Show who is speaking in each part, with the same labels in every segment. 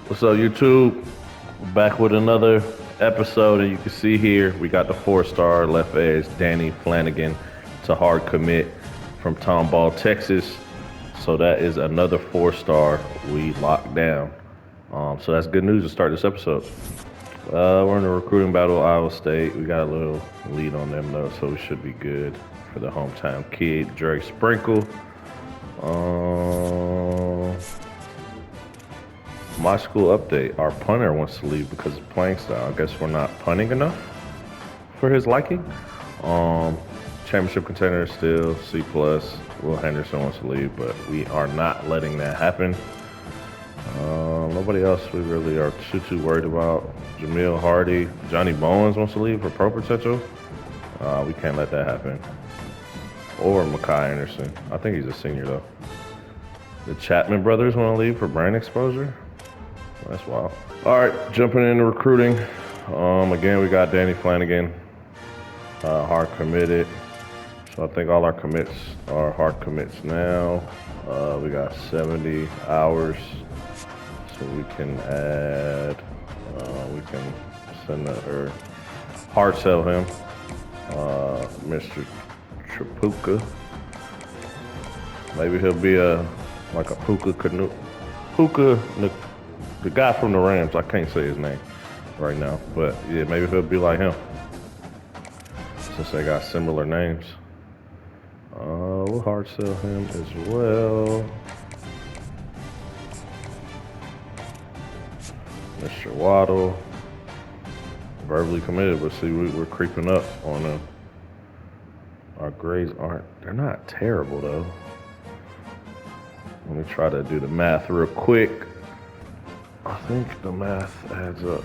Speaker 1: What's up, YouTube? Back with another episode, and you can see here we got the 4-star left edge Danny Flanagan to hard commit from Tomball, Texas. So that is another 4-star we locked down. So that's good news to start this episode. We're in a recruiting battle, Iowa State. We got a little lead on them though, so we should be good for the hometown kid, Drake Sprinkle. My school update. Our punter wants to leave because of playing style. I guess we're not punting enough for his liking. Championship contender is still C+. Will Henderson wants to leave, but we are not letting that happen. Nobody else we really are too worried about. Jamil Hardy, Johnny Bowens wants to leave for pro potential. We can't let that happen. Or Makai Anderson. I think he's a senior though. The Chapman brothers want to leave for brand exposure. That's wild. All right, jumping into recruiting. Again, we got Danny Flanagan, hard committed. So I think all our commits are hard commits now. We got 70 hours, so we can add. We can send or hard sell him, Mr. Trapuka. Maybe he'll be like a Puka. The guy from the Rams, I can't say his name right now, but yeah, maybe he'll be like him since they got similar names. We'll hard sell him as well. Mr. Waddle, verbally committed, but see, we're creeping up on him. Our grades they're not terrible though. Let me try to do the math real quick. I think the math adds up.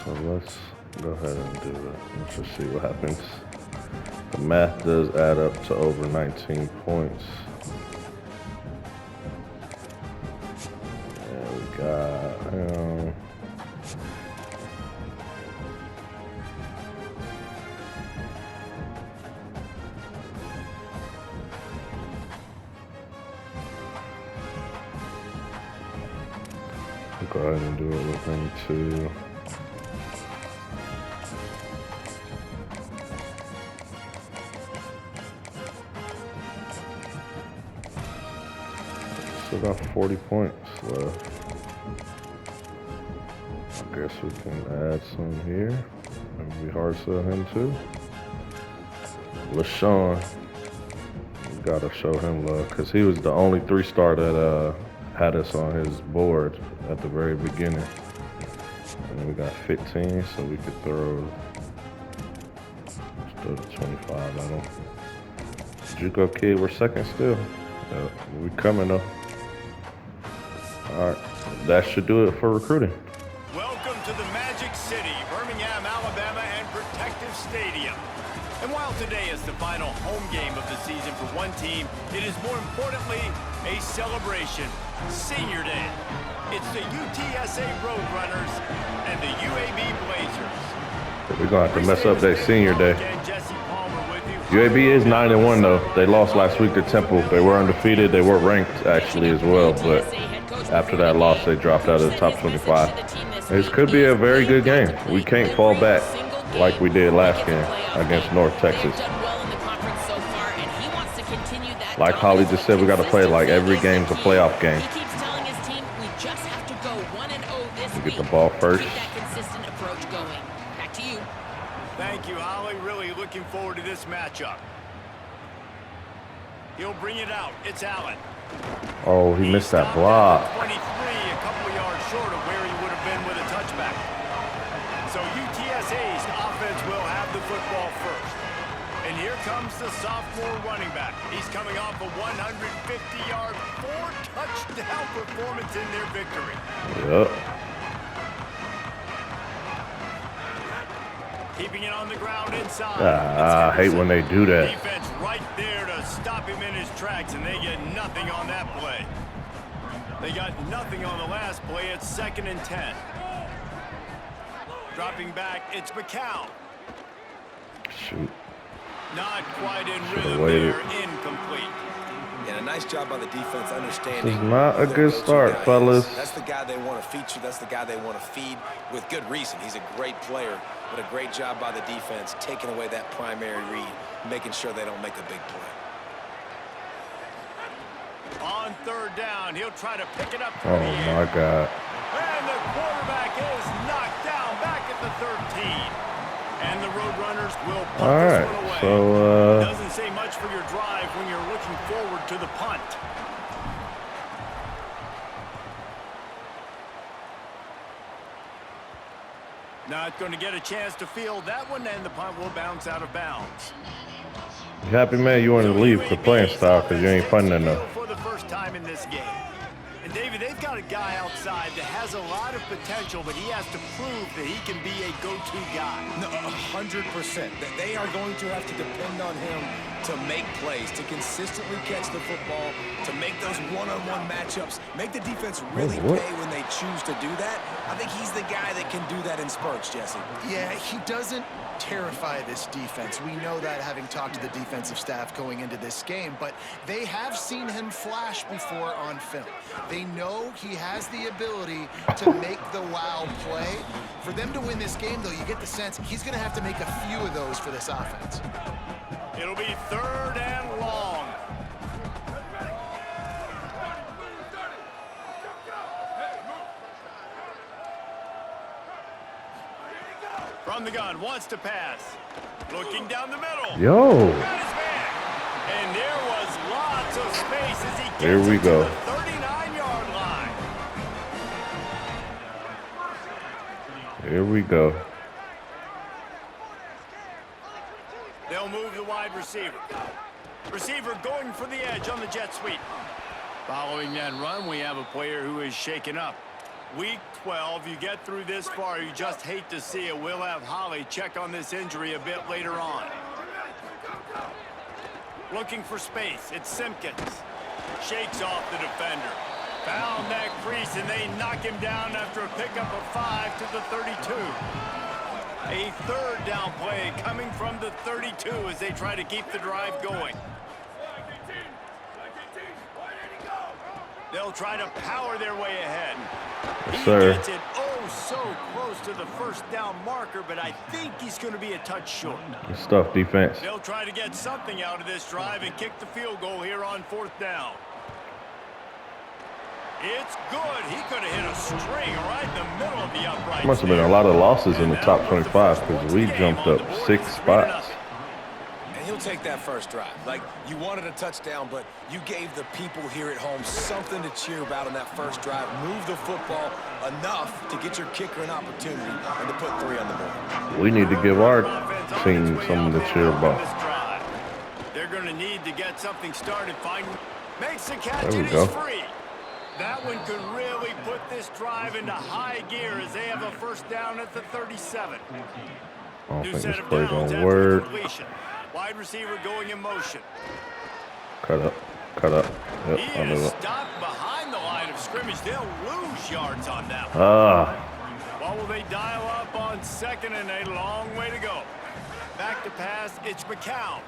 Speaker 1: So let's go ahead and do it. Let's just see what happens. The math does add up to over 19 points. And we got go ahead and do it with him too. Still got 40 points left. I guess we can add some here. Maybe hard sell him too. LaShawn, we gotta show him love because he was the only 3-star that had us on his board at the very beginning. And then we got 15, so we could throw the 25 at him. JUCO kid, we're second still. We coming though. All right, that should do it for recruiting.
Speaker 2: Welcome to the Magic City, Birmingham, Alabama, and Protective Stadium. And while today is the final home game of the season for one team, it is more importantly a celebration. Senior Day. It's the UTSA Roadrunners and the UAB Blazers.
Speaker 1: We're gonna have to mess up that senior day. UAB is 9-1 though. They lost last week to Temple. They were undefeated. They were ranked actually as well, but after that loss, they dropped out of the top 25. This could be a very good game. We can't fall back like we did last game against North Texas. Like Holly just said, we got to play like every game's a playoff game. We get the ball first.
Speaker 2: Thank you, Holly. Really looking forward to this matchup. He'll bring it out. It's Allen.
Speaker 1: Oh, he missed that block.
Speaker 2: 23, a couple of yards short of where he would have been with a touchback. So UTSA's offense will have the football first. And here comes the sophomore running back. He's coming off a 150-yard, 4-touchdown performance in their victory.
Speaker 1: Yep.
Speaker 2: Keeping it on the ground inside.
Speaker 1: I hate when they do that.
Speaker 2: Defense right there to stop him in his tracks, and they get nothing on that play. They got nothing on the last play. It's 2nd and 10. Dropping back, it's McCown.
Speaker 1: Shoot.
Speaker 2: Not quite in rhythm there, incomplete.
Speaker 3: And a nice job by the defense understanding.
Speaker 1: This is not a
Speaker 3: who their
Speaker 1: good
Speaker 3: go-to
Speaker 1: start,
Speaker 3: guy
Speaker 1: fellas.
Speaker 3: is. That's the guy they want to feature. That's the guy they want to feed with good reason. He's a great player, but a great job by the defense taking away that primary read, making sure they don't make a big play.
Speaker 2: On third down, he'll try to pick it up through
Speaker 1: Oh,
Speaker 2: the air.
Speaker 1: my God.
Speaker 2: And the quarterback is knocked down back at the 13. And the Roadrunners will punt
Speaker 1: All
Speaker 2: this
Speaker 1: right,
Speaker 2: one away.
Speaker 1: so,
Speaker 2: Doesn't say much for your drive when you're looking forward to the punt. Not going to get a chance to field that one, and the punt will bounce out of bounds.
Speaker 1: you happy, man? You wanted to leave the playing style because you ain't punting enough.
Speaker 2: For the first time in this game. And David, they've got a guy outside that has a lot of potential, but he has to prove that he can be a go-to guy.
Speaker 3: No, 100%. They are going to have to depend on him to make plays, to consistently catch the football, to make those one-on-one matchups, make the defense really pay when they choose to do that. I think he's the guy that can do that in spurts, Jesse.
Speaker 4: Yeah, he doesn't terrify this defense. We know that, having talked to the defensive staff going into this game, but they have seen him flash before on film. They know he has the ability to make the wow play. For them to win this game, though, you get the sense he's going to have to make a few of those for this offense.
Speaker 2: It'll be third and long. From the gun, wants to pass. Looking down the middle.
Speaker 1: Yo.
Speaker 2: Got his man. And there was lots of space as he gets
Speaker 1: Here we
Speaker 2: it
Speaker 1: go.
Speaker 2: to the 39-yard line.
Speaker 1: Here we go.
Speaker 2: They'll move the wide receiver. Receiver going for the edge on the jet sweep. Following that run, we have a player who is shaken up. Week 12, you get through this far, you just hate to see it. We'll have Holly check on this injury a bit later on. Looking for space, it's Simpkins. Shakes off the defender. Found that crease, and they knock him down after a pickup of 5 to the 32. A third down play coming from the 32 as they try to keep the drive going. They'll try to power their way ahead.
Speaker 1: Yes,
Speaker 2: he
Speaker 1: sir.
Speaker 2: gets it so close to the first down marker, but I think he's going to be a touch short.
Speaker 1: Good stuff, defense.
Speaker 2: They'll try to get something out of this drive and kick the field goal here on fourth down. It's good. He could have hit a string right in the middle of the upright.
Speaker 1: Must have been a lot of losses in the top 25 because we jumped up 6 spots.
Speaker 3: And he'll take that first drive. Like, you wanted a touchdown, but you gave the people here at home something to cheer about in that first drive. Move the football enough to get your kicker an opportunity and to put 3 on the board.
Speaker 1: We need to give our team something to cheer about.
Speaker 2: They're going to need to get something started. Makes the catch.
Speaker 1: There we
Speaker 2: It
Speaker 1: go.
Speaker 2: is free. That one could really put this drive into high gear as they have a first down at the 37.
Speaker 1: I don't
Speaker 2: New
Speaker 1: think
Speaker 2: set
Speaker 1: this
Speaker 2: of
Speaker 1: play
Speaker 2: downs
Speaker 1: gonna
Speaker 2: after
Speaker 1: work.
Speaker 2: completion. Wide receiver going in motion.
Speaker 1: Cut up. Cut up. Yep,
Speaker 2: He
Speaker 1: I knew
Speaker 2: is
Speaker 1: it.
Speaker 2: stopped behind the line of scrimmage. They'll lose yards on that one. What will they dial up on second and a long way to go? Back to pass, it's McCown.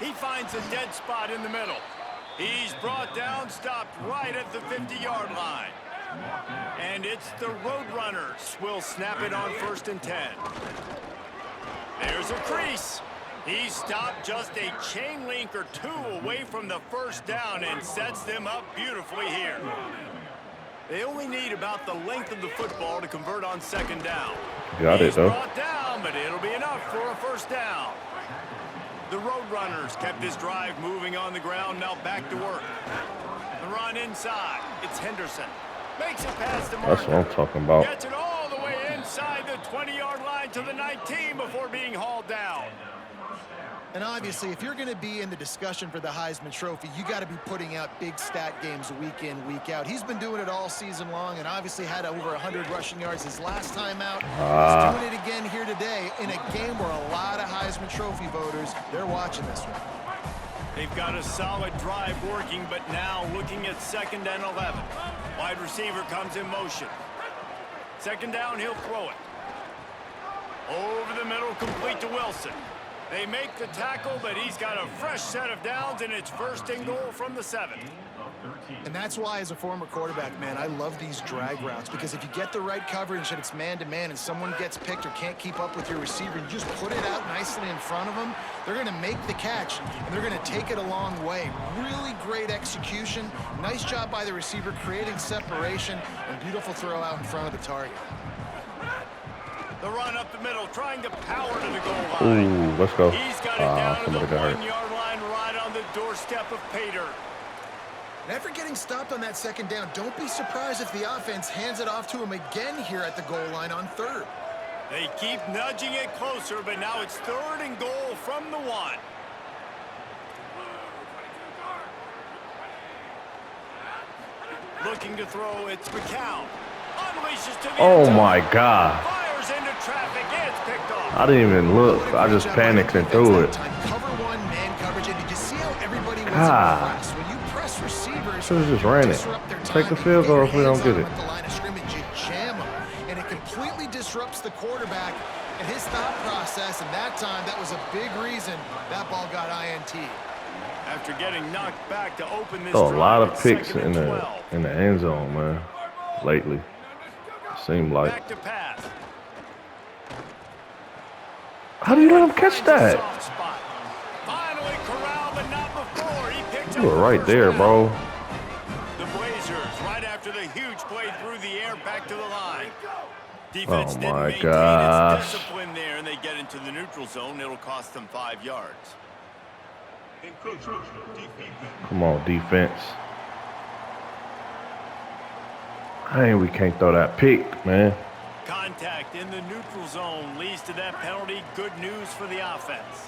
Speaker 2: He finds a dead spot in the middle. He's brought down, stopped right at the 50-yard line. And it's the Roadrunners will snap it on 1st and 10. There's a crease. He stopped just a chain link or 2 away from the first down and sets them up beautifully here. They only need about the length of the football to convert on 2nd down.
Speaker 1: Got it,
Speaker 2: He's
Speaker 1: though.
Speaker 2: brought down, but it'll be enough for a first down. The Roadrunners kept this drive moving on the ground, now back to work. The run inside. It's Henderson. Makes it past the marker.
Speaker 1: That's what I'm talking about.
Speaker 2: Gets it all the way inside the 20-yard line to the 19 before being hauled down.
Speaker 4: And obviously, if you're going to be in the discussion for the Heisman Trophy, you got to be putting out big stat games week in, week out. He's been doing it all season long and obviously had over 100 rushing yards his last time out. He's doing it again here today in a game where a lot of Heisman Trophy voters, they're watching this one.
Speaker 2: They've got a solid drive working, but now looking at 2nd and 11. Wide receiver comes in motion. 2nd down, he'll throw it. Over the middle, complete to Wilson. They make the tackle, but he's got a fresh set of downs, and it's first and goal from the 7.
Speaker 4: And that's why, as a former quarterback, man, I love these drag routes, because if you get the right coverage and it's man-to-man and someone gets picked or can't keep up with your receiver, and you just put it out nicely in front of them, they're going to make the catch, and they're going to take it a long way. Really great execution. Nice job by the receiver creating separation, and beautiful throw out in front of the target.
Speaker 2: The run up the middle, trying to power to the goal line.
Speaker 1: Ooh, let's go.
Speaker 2: He's got it down to the
Speaker 1: somebody got hurt.
Speaker 2: 1-yard line, right on the doorstep of Pater.
Speaker 4: And after getting stopped on that second down, don't be surprised if the offense hands it off to him again here at the goal line on 3rd.
Speaker 2: They keep nudging it closer, but now it's 3rd and goal from the 1. Looking to throw, it's McCown. Unleashes to the
Speaker 1: Oh
Speaker 2: end zone.
Speaker 1: my God.
Speaker 2: Fires into traffic, and it's picked off.
Speaker 1: I didn't even look. I just panicked and threw it.
Speaker 4: Cover 1, man coverage, and did you see how everybody was
Speaker 1: God.
Speaker 4: impressed? When you press receivers,
Speaker 1: Should've just ran it.
Speaker 4: disrupt their
Speaker 1: Take the
Speaker 4: timing,
Speaker 1: field
Speaker 4: you
Speaker 1: goal
Speaker 4: your
Speaker 1: if we don't
Speaker 4: hands
Speaker 1: get
Speaker 4: on
Speaker 1: it.
Speaker 4: them at the line of scrimmage, you jam them, and it completely disrupts the quarterback and his thought process, and that time, that was a big reason that ball got INT.
Speaker 2: After getting knocked back to open this
Speaker 1: Throw a
Speaker 2: drive,
Speaker 1: lot of
Speaker 2: it's
Speaker 1: picks
Speaker 2: 2nd
Speaker 1: in
Speaker 2: and
Speaker 1: the
Speaker 2: 12.
Speaker 1: end zone, man. Lately, seemed like.
Speaker 2: Back to pass.
Speaker 1: How do you let him catch
Speaker 2: Finds a
Speaker 1: that?
Speaker 2: soft spot. Finally corralled, but not before. He picked
Speaker 1: You
Speaker 2: up
Speaker 1: were
Speaker 2: the
Speaker 1: right
Speaker 2: first
Speaker 1: there,
Speaker 2: down.
Speaker 1: bro.
Speaker 2: The Blazers, right after the huge play through the air, back to the line. Defense
Speaker 1: Oh
Speaker 2: didn't
Speaker 1: my
Speaker 2: maintain
Speaker 1: gosh.
Speaker 2: its discipline there, and they get into the neutral zone. It'll cost them 5 yards.
Speaker 1: Come on, defense. Hey, we can't throw that pick, man.
Speaker 2: Contact in the neutral zone leads to that penalty. Good news for the offense.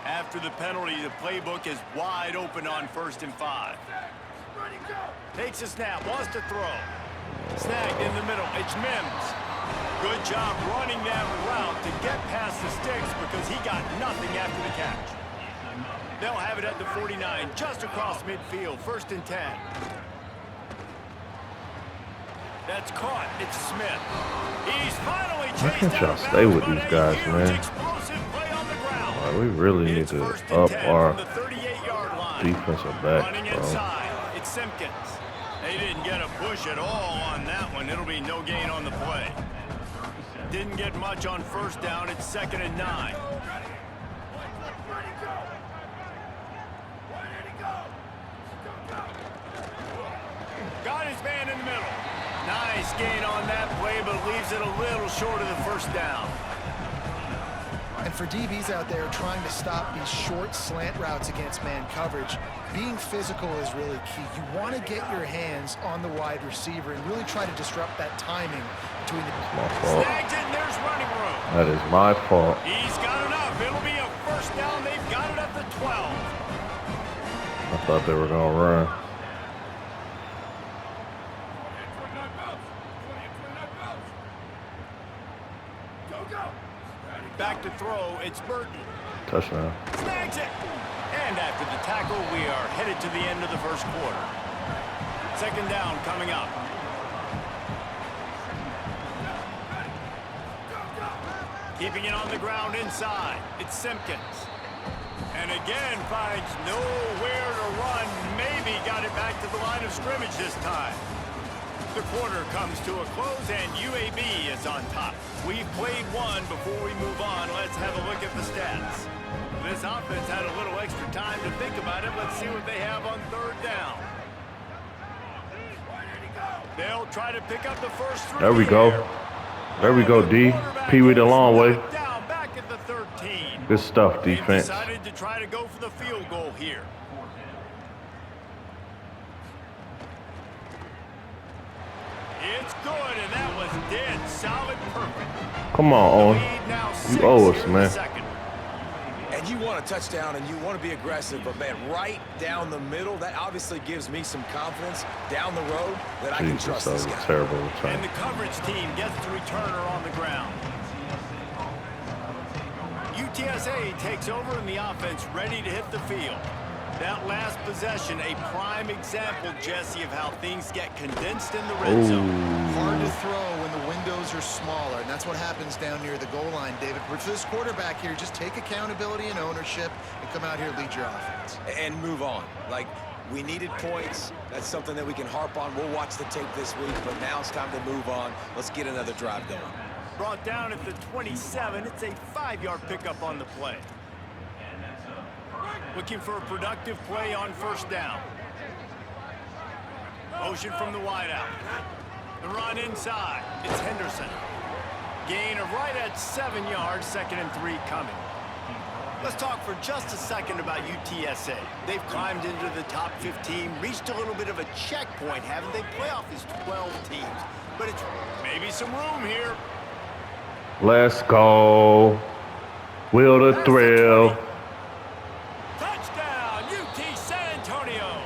Speaker 2: After the penalty, the playbook is wide open on 1st and 5. Takes a snap, wants to throw. Snagged in the middle, it's Mims. Good job running that route to get past the sticks because he got nothing after the catch. They'll have it at the 49, just across midfield, 1st and 10. That's caught. It's Smith. He's finally
Speaker 1: Why
Speaker 2: chased
Speaker 1: can't
Speaker 2: out
Speaker 1: y'all
Speaker 2: of
Speaker 1: stay
Speaker 2: bounds,
Speaker 1: with
Speaker 2: but
Speaker 1: these
Speaker 2: a
Speaker 1: guys,
Speaker 2: huge
Speaker 1: man?
Speaker 2: explosive play on the ground.
Speaker 1: Like, we really need
Speaker 2: It's
Speaker 1: to
Speaker 2: 1st and
Speaker 1: up
Speaker 2: 10
Speaker 1: our
Speaker 2: from the 38-yard line.
Speaker 1: defensive back,
Speaker 2: Running
Speaker 1: bro.
Speaker 2: inside. It's Simpkins. They didn't get a push at all on that one. It'll be no gain on the play. Didn't get much on 1st down. It's 2nd and 9. Got his man in the middle. Nice gain on that play, but leaves it a little short of the 1st down.
Speaker 4: And for DBs out there trying to stop these short slant routes against man coverage, being physical is really key. You want to get your hands on the wide receiver and really try to disrupt that timing between the...
Speaker 1: My fault.
Speaker 2: Snags it, and there's running room.
Speaker 1: That is my fault.
Speaker 2: He's got enough. It'll be a 1st down. They've got it at the 12.
Speaker 1: I thought they were gonna run.
Speaker 2: Back to throw, it's Burton.
Speaker 1: Touchdown.
Speaker 2: Snags it. And after the tackle, we are headed to the end of the 1st quarter. 2nd down coming up. Keeping it on the ground inside. It's Simpkins. And again finds nowhere to run. Maybe got it back to the line of scrimmage this time. The quarter comes to a close, and UAB is on top. We've played one. Before we move on, let's have a look at the stats. This offense had a little extra time to think about it. Let's see what they have on 3rd down. They'll try to pick up the first through
Speaker 1: There we
Speaker 2: the
Speaker 1: go.
Speaker 2: air.
Speaker 1: There we go, D. Pee Wee the long way.
Speaker 2: Down back at the 13.
Speaker 1: Good stuff,
Speaker 2: They've
Speaker 1: defense.
Speaker 2: decided to try to go for the field goal here. It's good, and that was dead solid perfect.
Speaker 1: Come on,
Speaker 2: The
Speaker 1: Owen.
Speaker 2: lead now
Speaker 1: You
Speaker 2: 6
Speaker 1: owe us,
Speaker 2: here in the
Speaker 1: man.
Speaker 2: 2nd.
Speaker 3: And you want a touchdown, and you want to be aggressive, but, man, right down the middle, that obviously gives me some confidence down the road that I can
Speaker 1: Jesus,
Speaker 3: trust
Speaker 1: that
Speaker 3: this
Speaker 1: was
Speaker 3: guy.
Speaker 1: a terrible
Speaker 2: And
Speaker 1: return.
Speaker 2: the coverage team gets the returner on the ground. UTSA takes over, and the offense ready to hit the field. That last possession, a prime example, Jesse, of how things get condensed in the red zone.
Speaker 4: Hard to throw when the windows are smaller, and that's what happens down near the goal line, David. But for this quarterback here, just take accountability and ownership and come out here and lead your offense.
Speaker 3: And move on. Like, we needed points. That's something that we can harp on. We'll watch the tape this week, but now it's time to move on. Let's get another drive going.
Speaker 2: Brought down at the 27. It's a 5-yard pickup on the play. Looking for a productive play on first down. Motion from the wideout. The run inside. It's Henderson. Gain of right at 7 yards. 2nd and 3 coming. Let's talk for just a second about UTSA. They've climbed into the top 15, reached a little bit of a checkpoint, haven't they? Playoff is 12 teams, but it's maybe some room here.
Speaker 1: Let's go. Will the thrill.
Speaker 2: Touchdown, UT San Antonio.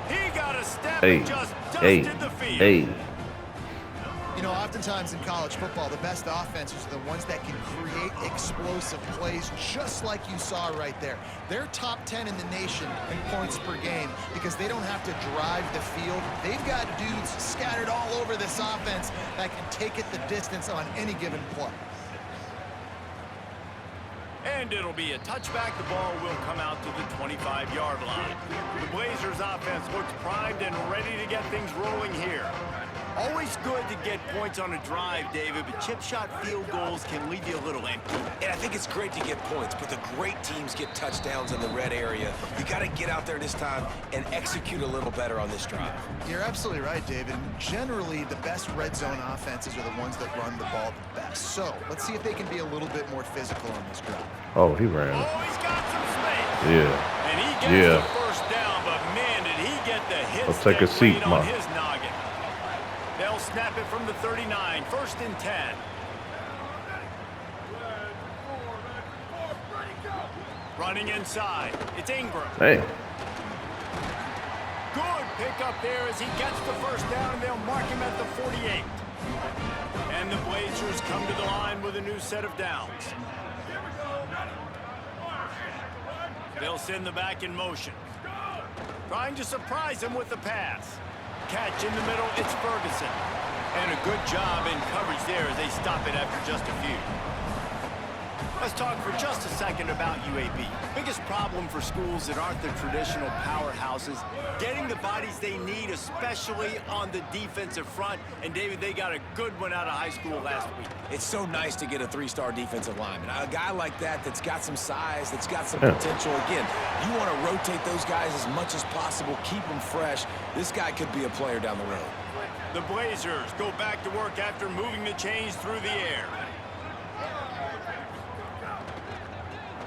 Speaker 2: He got a step
Speaker 1: Hey,
Speaker 2: and just
Speaker 1: hey,
Speaker 2: dusted the field.
Speaker 1: hey.
Speaker 4: You know, oftentimes in college football, the best offenses are the ones that can create explosive plays, just like you saw right there. They're top 10 in the nation in points per game because they don't have to drive the field. They've got dudes scattered all over this offense that can take it the distance on any given play.
Speaker 2: And it'll be a touchback. The ball will come out to the 25-yard line. The Blazers offense looks primed and ready to get things rolling here. Always good to get points on a drive, David, but chip shot field goals can leave you a little empty.
Speaker 3: And I think it's great to get points, but the great teams get touchdowns in the red area. You got to get out there this time and execute a little better on this drive.
Speaker 4: You're absolutely right, David. Generally, the best red zone offenses are the ones that run the ball the best. So let's see if they can be a little bit more physical on this drive.
Speaker 1: Oh, he ran.
Speaker 2: Oh, he's got some space.
Speaker 1: Yeah.
Speaker 2: And he gets the first down, but man, did he get the hit.
Speaker 1: Let's take a seat,
Speaker 2: on
Speaker 1: man.
Speaker 2: his noggin. They'll snap it from the 39, 1st and 10. Running inside, it's Ingram.
Speaker 1: Hey.
Speaker 2: Good pickup there as he gets the first down, and they'll mark him at the 48. And the Blazers come to the line with a new set of downs. They'll send the back in motion. Trying to surprise him with the pass. Catch in the middle, it's Ferguson. And a good job in coverage there as they stop it after just a few. Let's talk for just a second about UAB. Biggest problem for schools that aren't the traditional powerhouses, getting the bodies they need, especially on the defensive front. And David, they got a good one out of high school last week.
Speaker 3: It's so nice to get a 3-star defensive lineman. A guy like that's got some size, that's got some potential. Again, you want to rotate those guys as much as possible, keep them fresh. This guy could be a player down the road.
Speaker 2: The Blazers go back to work after moving the chains through the air.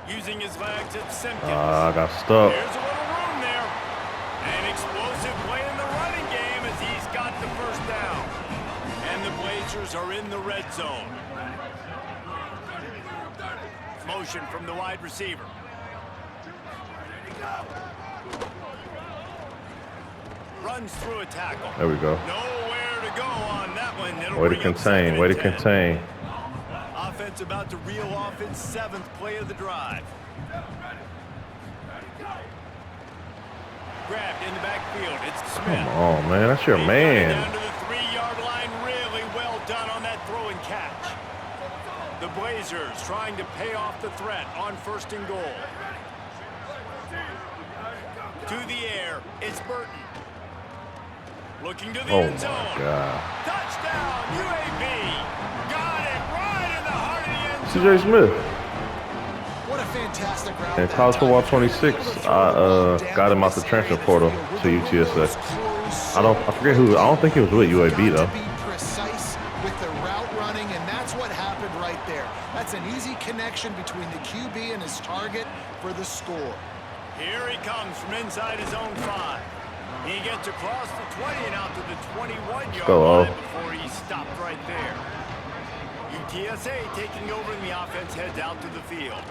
Speaker 2: Using his legs, it's Simpkins.
Speaker 1: I got stuck.
Speaker 2: There's a little room there. An explosive play in the running game as he's got the first down. And the Blazers are in the red zone. Motion from the wide receiver. Runs through a tackle.
Speaker 1: There we go.
Speaker 2: Nowhere to go on that one. It'll
Speaker 1: Way to
Speaker 2: bring up
Speaker 1: contain.
Speaker 2: 2nd
Speaker 1: Way to
Speaker 2: and 10.
Speaker 1: contain.
Speaker 2: Offense about to reel off its 7th play of the drive. Grabbed in the backfield. It's Smith.
Speaker 1: Come on, man. That's your
Speaker 2: They got it
Speaker 1: man.
Speaker 2: down to the 3-yard line. Really well done on that throw and catch. The Blazers trying to pay off the threat on 1st and goal. To the air. It's Burton. Looking to the end zone.
Speaker 1: Oh, my God.
Speaker 2: Touchdown, UAB. Got it right in the heart of the end zone.
Speaker 1: CJ Smith.
Speaker 4: What a fantastic route.
Speaker 1: In college football 26, I got him out the transfer portal to UTSA. I forget who. I don't think he was with UAB though.
Speaker 4: Be precise with the route running, and that's what happened right there. That's an easy connection between the QB and his target for the score.
Speaker 2: Here he comes from inside his own 5. He gets across the 20 and out to the 21-yard line before he stopped right there. UTSA taking over, and the offense heads out to the field.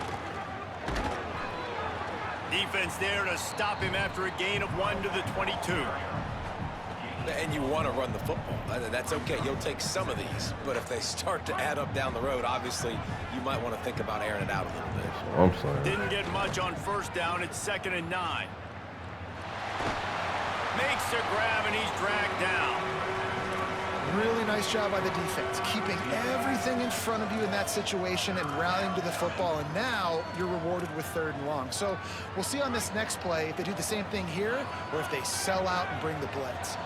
Speaker 2: Defense there to stop him after a gain of 1 to the 22.
Speaker 3: And you want to run the football. That's okay. You'll take some of these. But if they start to add up down the road, obviously, you might want to think about airing it out a little bit.
Speaker 1: I'm saying.
Speaker 2: Didn't get much on 1st down. It's 2nd and 9. Makes the grab, and he's dragged down.
Speaker 4: Really nice job by the defense, keeping everything in front of you in that situation and rallying to the football, and now you're rewarded with 3rd and long. So we'll see on this next play if they do the same thing here or if they sell out and bring the blitz.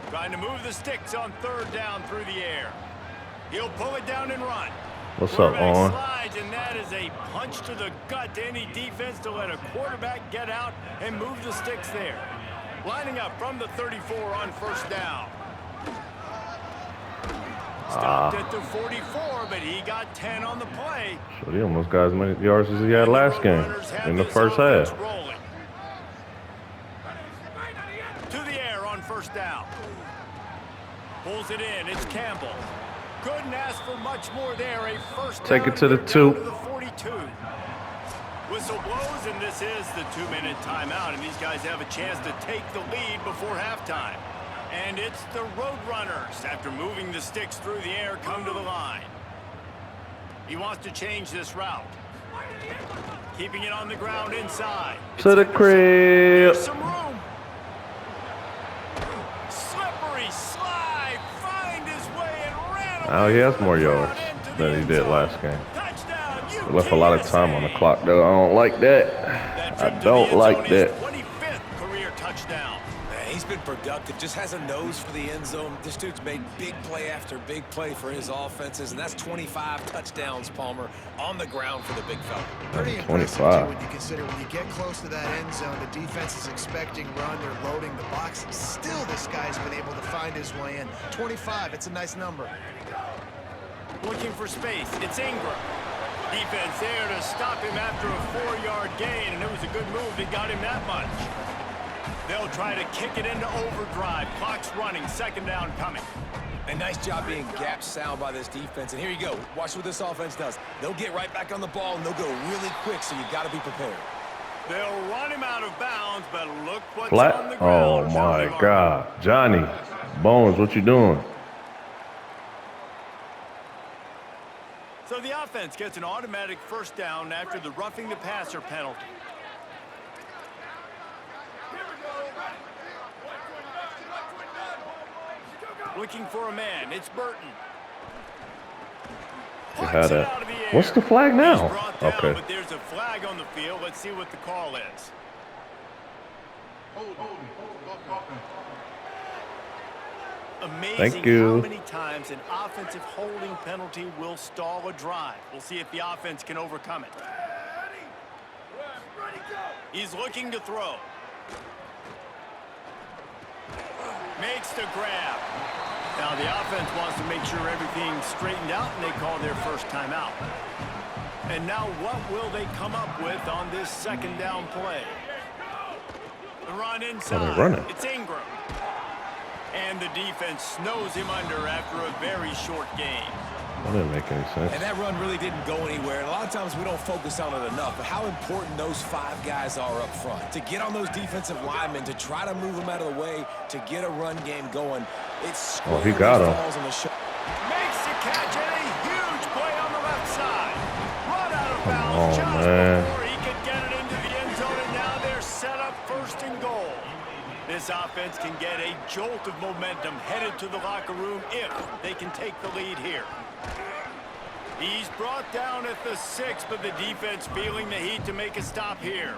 Speaker 2: Trying to move the sticks on 3rd down through the air. He'll pull it down and run.
Speaker 1: What's up, On?
Speaker 2: Slides, and that is a punch to the gut to any defense to let a quarterback get out and move the sticks there. Lining up from the 34 on 1st down. Stopped at the 44, but he got 10 on the play.
Speaker 1: So he almost got as many yards as he had last game in the first half.
Speaker 2: Rolling. To the air on 1st down. Pulls it in. It's Campbell. Couldn't ask for much more there. A 1st down.
Speaker 1: Take it to the 2.
Speaker 2: To the 42. Whistle blows, and this is the 2-minute timeout, and these guys have a chance to take the lead before halftime. And it's the Roadrunners, after moving the sticks through the air, come to the line. He wants to change this route. Keeping it on the ground inside.
Speaker 1: To the crib.
Speaker 2: There's some room. Slippery slide. Find his way and ran
Speaker 1: Now he has more yards than he did last game. He left a lot of time on the clock, though. I don't like that. I don't like that.
Speaker 2: 25th career touchdown.
Speaker 3: Man, he's been productive. Just has a nose for the end zone. This dude's made big play after big play for his offenses, and that's 25 touchdowns, Palmer, on the ground for the big fella.
Speaker 4: Pretty impressive, too, when you consider when you get close to that end zone, the defense is expecting run, they're loading the box. Still, this guy's been able to find his way in. 25, it's a nice number.
Speaker 2: Looking for space. It's Ingram. Defense there to stop him after a 4-yard gain, and it was a good move that got him that much. They'll try to kick it into overdrive. Clock's running. 2nd down coming.
Speaker 3: A nice job being gap sound by this defense. And here you go. Watch what this offense does. They'll get right back on the ball, and they'll go really quick, so you got to be prepared.
Speaker 2: They'll run him out of bounds, but look what's
Speaker 1: Flat.
Speaker 2: on the ground.
Speaker 1: Oh, my God. Johnny Bones, what you doing?
Speaker 2: So the offense gets an automatic 1st down after the roughing the passer penalty. Looking for a man. It's Burton.
Speaker 1: What's the flag now?
Speaker 2: Okay. But there's a flag on the field. Let's see what the call is. Amazing
Speaker 1: Thank you.
Speaker 2: how many times an offensive holding penalty will stall a drive. We'll see if the offense can overcome it. He's looking to throw. Makes the grab. Now the offense wants to make sure everything's straightened out, and they call their 1st timeout. And now what will they come up with on this 2nd down play? The run inside. It's Ingram. And the defense snows him under after a very short game.
Speaker 1: That didn't make any sense.
Speaker 3: And that run really didn't go anywhere. And a lot of times we don't focus on it enough, but how important those 5 guys are up front. To get on those defensive linemen, to try to move them out of the way, to get a run game going. It's
Speaker 1: he got him.
Speaker 2: Makes the catch, and a huge play on the left side. Run out of bounds just before he could get it into the end zone, and now they're set up 1st and goal. This offense can get a jolt of momentum headed to the locker room if they can take the lead here. He's brought down at the 6, but the defense feeling the heat to make a stop here.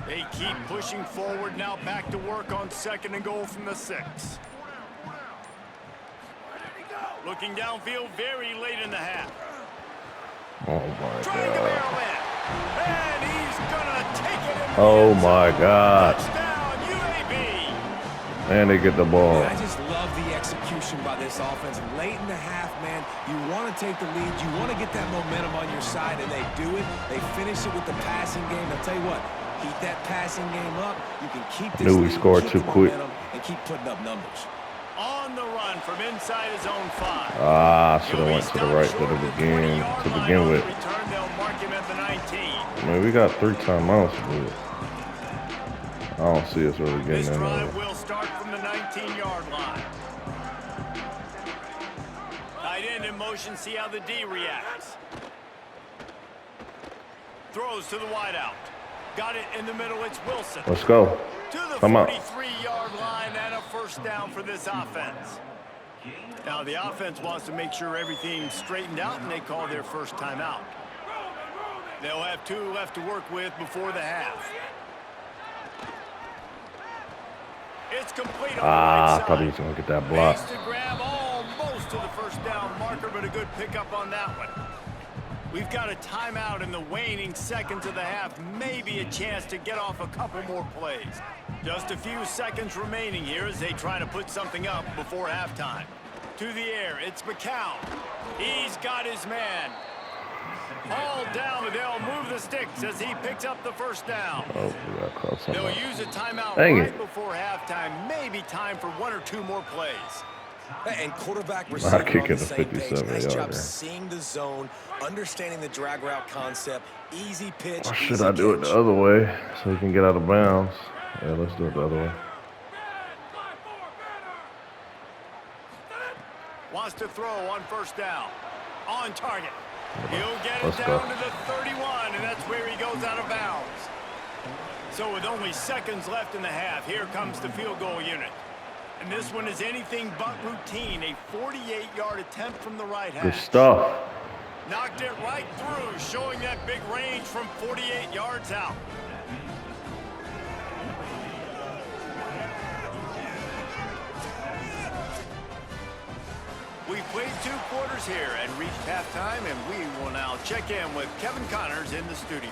Speaker 2: They keep pushing forward, now back to work on 2nd and goal from the 6. Looking downfield very late in the half.
Speaker 1: Oh, my
Speaker 2: Trying to
Speaker 1: God.
Speaker 2: barrel in. And he's going to take it in.
Speaker 1: Oh, my God.
Speaker 2: Touchdown, UAB.
Speaker 1: And they get the ball.
Speaker 3: I just love the execution by this offense. Late in the half, man, you want to take the lead. You want to get that momentum on your side, and they do it. They finish it with the passing game. I'll tell you what, keep that passing game up. You can keep this
Speaker 1: Knew we
Speaker 3: lead,
Speaker 1: scored
Speaker 3: keep
Speaker 1: too
Speaker 3: the
Speaker 1: quick.
Speaker 3: momentum, and keep putting up numbers.
Speaker 2: On the run from inside his own 5.
Speaker 1: Should have went to the right to begin with.
Speaker 2: Return, they'll mark him at the 19.
Speaker 1: I mean, we got 3 timeouts, but I don't see us really
Speaker 2: This
Speaker 1: getting in
Speaker 2: drive
Speaker 1: there.
Speaker 2: will start from the 19-yard line. Tight end in motion, see how the D reacts. throws to the wideout. Got it in the middle. It's Wilson.
Speaker 1: Let's go.
Speaker 2: To the
Speaker 1: Come out.
Speaker 2: 43-yard line and a first down for this offense. Now the offense wants to make sure everything's straightened out, and they call their first timeout. They'll have 2 left to work with before the half. It's complete on the right
Speaker 1: I
Speaker 2: side.
Speaker 1: thought he was going to get that block.
Speaker 2: Makes the grab almost to the first down marker, but a good pickup on that one. We've got a timeout in the waning seconds of the half. Maybe a chance to get off a couple more plays. Just a few seconds remaining here as they try to put something up before halftime. To the air, it's McCown. He's got his man. All down, but they'll move the sticks as he picks up the first down.
Speaker 1: Oh, we got caught something.
Speaker 2: They'll use a timeout
Speaker 1: Dang
Speaker 2: right
Speaker 1: it.
Speaker 2: before halftime. Maybe time for 1 or 2 more plays.
Speaker 3: And quarterback receiver
Speaker 1: kick
Speaker 3: on the
Speaker 1: at the
Speaker 3: same page.
Speaker 1: 57
Speaker 3: Nice job
Speaker 1: yarder.
Speaker 3: seeing the zone, understanding the drag route concept, easy pitch.
Speaker 1: Or should
Speaker 3: easy
Speaker 1: I do it
Speaker 3: catch.
Speaker 1: the other way so he can get out of bounds? Yeah, let's do it the other way.
Speaker 2: Wants to throw on first down. On target. He'll get it
Speaker 1: Let's
Speaker 2: down
Speaker 1: go.
Speaker 2: to the 31, and that's where he goes out of bounds. So with only seconds left in the half, here comes the field goal unit. And this one is anything but routine. A 48-yard attempt from the right
Speaker 1: Good
Speaker 2: hash.
Speaker 1: stuff.
Speaker 2: Knocked it right through, showing that big range from 48 yards out. We've played 2 quarters here and reached halftime, and we will now check in with Kevin Connors in the studio.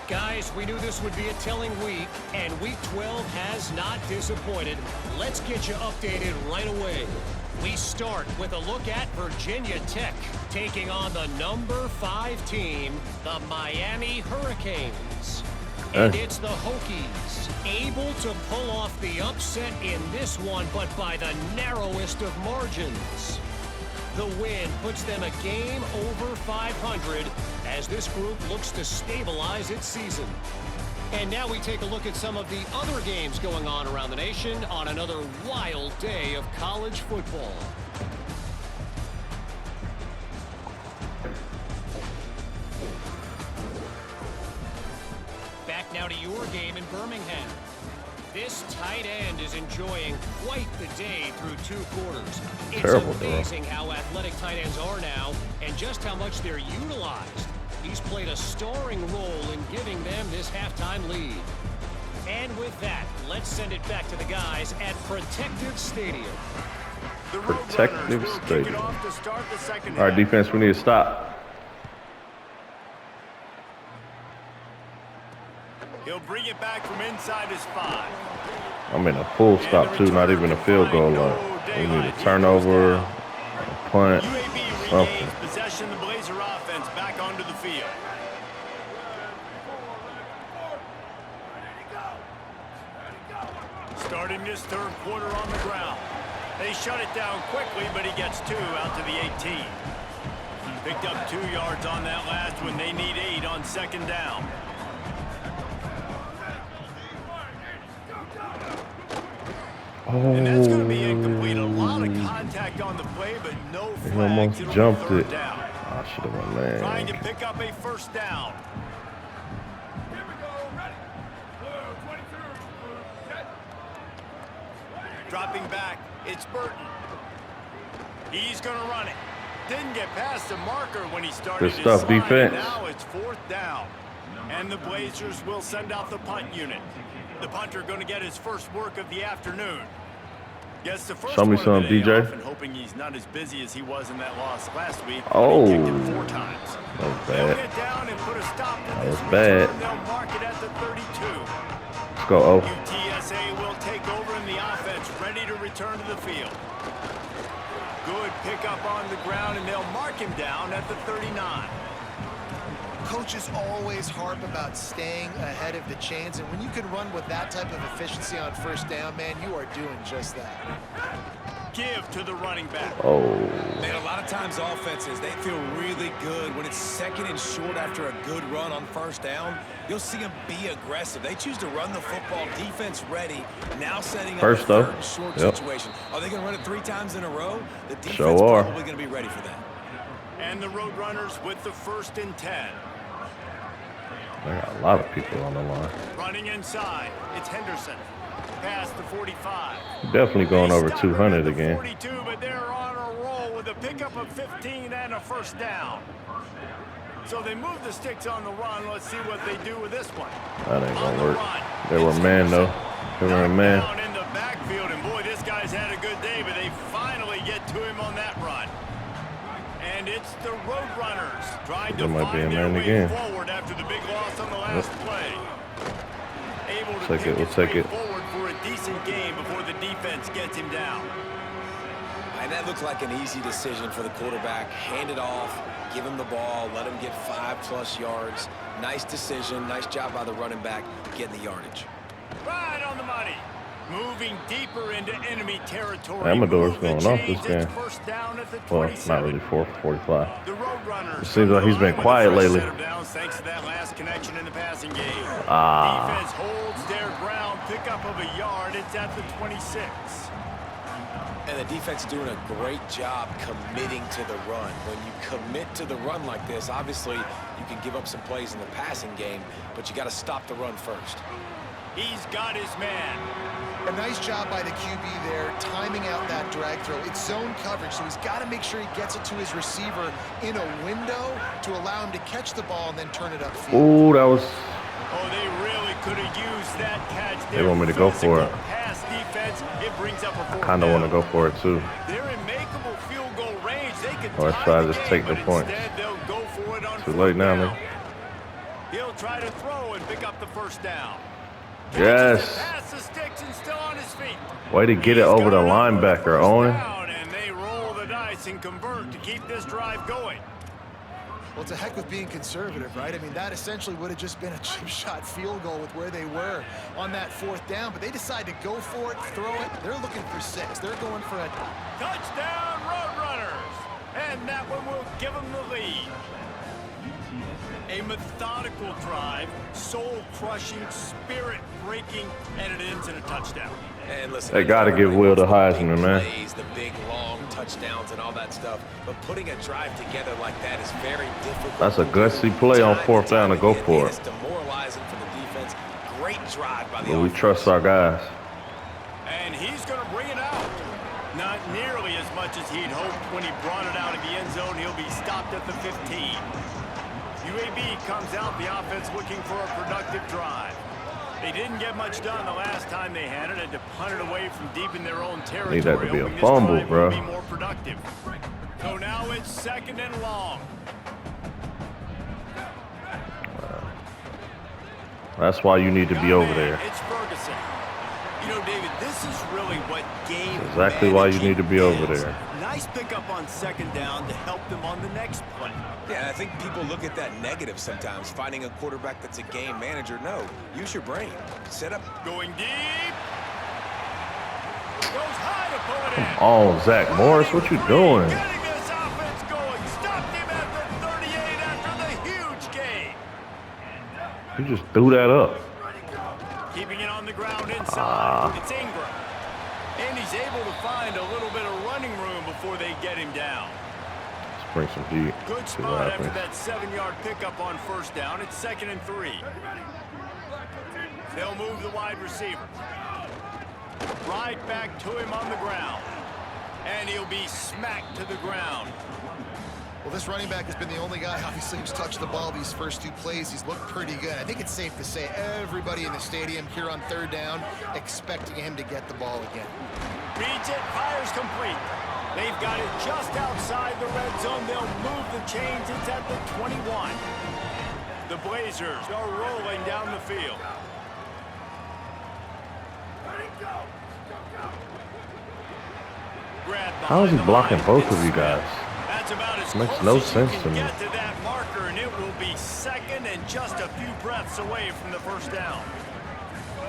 Speaker 5: Guys, we knew this would be a telling week, and Week 12 has not disappointed. Let's get you updated right away. We start with a look at Virginia Tech, taking on the number 5 team, the Miami Hurricanes. And it's the Hokies, able to pull off the upset in this one, but by the narrowest of margins. The win puts them a game over 500 as this group looks to stabilize its season. And now we take a look at some of the other games going on around the nation on another wild day of college football. Back now to your game in Birmingham. This tight end is enjoying quite the day through 2 quarters. It's
Speaker 1: Terrible throw.
Speaker 5: amazing how athletic tight ends are now and just how much they're utilized. He's played a starring role in giving them this halftime lead. And with that, let's send it back to the guys at Protective Stadium.
Speaker 2: The Road
Speaker 1: Protective
Speaker 2: Runners will kick
Speaker 1: Stadium.
Speaker 2: it off to start the second
Speaker 1: All right,
Speaker 2: half.
Speaker 1: defense, we need to stop.
Speaker 2: He'll bring it back from inside his 5.
Speaker 1: I'm in a full stop, too, not even a field goal line. We need a turnover, a punt,
Speaker 2: UAB
Speaker 1: something.
Speaker 2: regains possession. The Blazer offense back onto the field. Starting this 3rd quarter on the ground. They shut it down quickly, but he gets 2 out to the 18. Picked up 2 yards on that last one. They need 8 on 2nd down. And that's going to be incomplete. A lot of contact on the play, but no
Speaker 1: He
Speaker 2: flags.
Speaker 1: almost
Speaker 2: It'll be
Speaker 1: jumped
Speaker 2: 3rd
Speaker 1: it.
Speaker 2: down.
Speaker 1: I should have went, man.
Speaker 2: Trying to pick up a first down. Dropping back, it's Burton. He's going to run it. Didn't get past the marker when he started
Speaker 1: Good stuff,
Speaker 2: his slide.
Speaker 1: defense.
Speaker 2: Now it's 4th down. And the Blazers will send out the punt unit. The punter going to get his first work of the afternoon. Gets the first
Speaker 1: Show me
Speaker 2: one
Speaker 1: some,
Speaker 2: of the day
Speaker 1: DJ.
Speaker 2: off, and hoping he's not as busy as he was in that loss last week.
Speaker 1: Oh.
Speaker 2: He kicked it 4 times.
Speaker 1: That was
Speaker 2: They'll
Speaker 1: bad.
Speaker 2: get down and put a stop to
Speaker 1: That
Speaker 2: this
Speaker 1: was bad.
Speaker 2: return. They'll mark it at the 32.
Speaker 1: Let's go, oh.
Speaker 2: UTSA will take over in the offense, ready to return to the field. Good pickup on the ground, and they'll mark him down at the 39.
Speaker 4: Coaches always harp about staying ahead of the chains, and when you can run with that type of efficiency on first down, man, you are doing just that.
Speaker 2: Give to the running back.
Speaker 1: Oh.
Speaker 3: Man, a lot of times offenses, they feel really good when it's 2nd and short after a good run on first down. You'll see them be aggressive. They choose to run the football, defense ready, now setting up
Speaker 1: First,
Speaker 3: a
Speaker 1: though.
Speaker 3: 3rd and short
Speaker 1: Yep.
Speaker 3: situation. Are they going to run it 3 times in a row? The defense
Speaker 1: Sure are.
Speaker 3: probably going to be ready for that.
Speaker 2: And the Road Runners with the 1st and 10.
Speaker 1: They got a lot of people on the line.
Speaker 2: Running inside, it's Henderson. Past the 45.
Speaker 1: Definitely going over 200
Speaker 2: the
Speaker 1: again.
Speaker 2: 42, but they're on a roll with a pickup of 15 and a first down. So they move the sticks on the run. Let's see what they do with this one.
Speaker 1: That ain't gonna work. They were man though. They were a man.
Speaker 2: Down in the backfield, and boy, this guy's had a good day, but they finally get to him on that run. And it's the Roadrunners trying to find their way forward after the big loss on the last play. Able to pick his way forward for a decent game before the defense gets him down.
Speaker 3: And that looked like an easy decision for the quarterback. Hand it off, give him the ball, let him get 5+ yards. Nice decision. Nice job by the running back getting the yardage.
Speaker 2: Right on the money. Moving deeper into enemy territory.
Speaker 1: Amador's going off this game. Well, not really 4 for 45. It seems like he's been quiet lately.
Speaker 2: Thanks to that last connection in the passing game. Defense holds their ground, pick up of a yard. It's at the 26.
Speaker 3: And the defense doing a great job committing to the run. When you commit to the run like this, obviously you can give up some plays in the passing game, but you got to stop the run first.
Speaker 2: He's got his man.
Speaker 4: A nice job by the QB there, timing out that drag throw. It's zone coverage, so he's got to make sure he gets it to his receiver in a window to allow him to catch the ball and then turn it upfield.
Speaker 1: Ooh, that was...
Speaker 2: Oh, they really could have used that catch.
Speaker 1: They want me to go for it.
Speaker 2: Pass defense, it brings up a
Speaker 1: I kind of want to go for it, too.
Speaker 2: They're in makeable field goal range. They could
Speaker 1: Or try to just take the points.
Speaker 2: They'll go for it on
Speaker 1: Too late now, man.
Speaker 2: He'll try to throw and pick up the first down.
Speaker 1: Yes.
Speaker 2: Pass the sticks and still on his feet.
Speaker 1: Way to get it over the linebacker, Owen.
Speaker 2: And they roll the dice and convert to keep this drive going.
Speaker 4: Well, it's a heck with being conservative, right? I mean, that essentially would have just been a chip shot field goal with where they were on that 4th down, but they decide to go for it, throw it. They're looking for 6. They're going for a
Speaker 2: touchdown, Roadrunners. And that one will give them the lead. A methodical drive, soul-crushing, spirit-breaking, and it ends in a touchdown.
Speaker 3: And listen,
Speaker 1: they got to give Will the Heisman, man.
Speaker 3: The big, long touchdowns and all that stuff. But putting a drive together like that is very difficult.
Speaker 1: That's a gutsy play on 4th down to go for it.
Speaker 3: It's demoralizing for the defense. Great drive by the
Speaker 1: But we trust our guys.
Speaker 2: And he's going to bring it out. Not nearly as much as he'd hoped when he brought it out of the end zone. He'll be stopped at the 15. UAB comes out, the offense looking for a productive drive. They didn't get much done the last time they had it, and to punt it away from deep in their own territory.
Speaker 1: Need that to be a fumble, bro.
Speaker 2: Be more productive. So now it's 2nd and long.
Speaker 1: That's why you need to be over there.
Speaker 2: It's Ferguson. You know, David, this is really what game
Speaker 1: exactly why you need to be over there.
Speaker 2: Nice pickup on 2nd down to help them on the next play.
Speaker 3: Yeah, and I think people look at that negative sometimes, finding a quarterback that's a game manager. No, use your brain. Set up.
Speaker 2: Going deep. Goes high to pull it in.
Speaker 1: Oh, Zach Morris, what you doing?
Speaker 2: Getting this offense going. Stopped him at the 38 after the huge gain.
Speaker 1: You just threw that up.
Speaker 2: Keeping it on the ground inside. It's Ingram. And he's able to find a little bit of running room before they get him down.
Speaker 1: Let's bring some heat.
Speaker 2: Good spot after that 7-yard pickup on 1st down. It's 2nd and 3. They'll move the wide receiver. Right back to him on the ground. And he'll be smacked to the ground.
Speaker 4: Well, this running back has been the only guy, obviously, who's touched the ball these first 2 plays. He's looked pretty good. I think it's safe to say everybody in the stadium here on 3rd down expecting him to get the ball again.
Speaker 2: Reads it, fires complete. They've got it just outside the red zone. They'll move the chains. It's at the 21. The Blazers are rolling down the field.
Speaker 1: How is he blocking both of you guys?
Speaker 2: That's about as
Speaker 1: makes
Speaker 2: close
Speaker 1: no
Speaker 2: as
Speaker 1: sense
Speaker 2: you
Speaker 1: to
Speaker 2: can
Speaker 1: me.
Speaker 2: get to that marker, and it will be 2nd and just a few breaths away from the 1st down.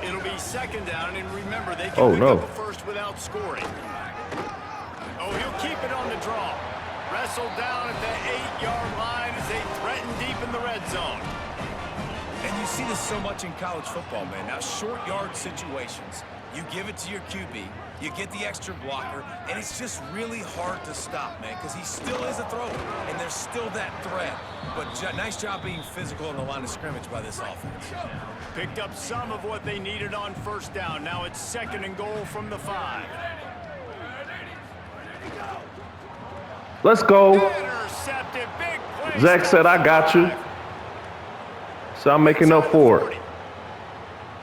Speaker 2: It'll be 2nd down, and remember, they can pick up a first without scoring. Oh, he'll keep it on the draw. Wrestled down at the 8-yard line as they threaten deep in the red zone.
Speaker 3: And you see this so much in college football, man. Now, short yard situations. You give it to your QB, you get the extra blocker, and it's just really hard to stop, man, because he still is a thrower, and there's still that threat. But nice job being physical on the line of scrimmage by this offense.
Speaker 2: Picked up some of what they needed on first down. Now it's 2nd and goal from the 5.
Speaker 1: Let's go.
Speaker 2: Intercepted. Big play.
Speaker 1: Zach said, I got you. So I'm making up for it.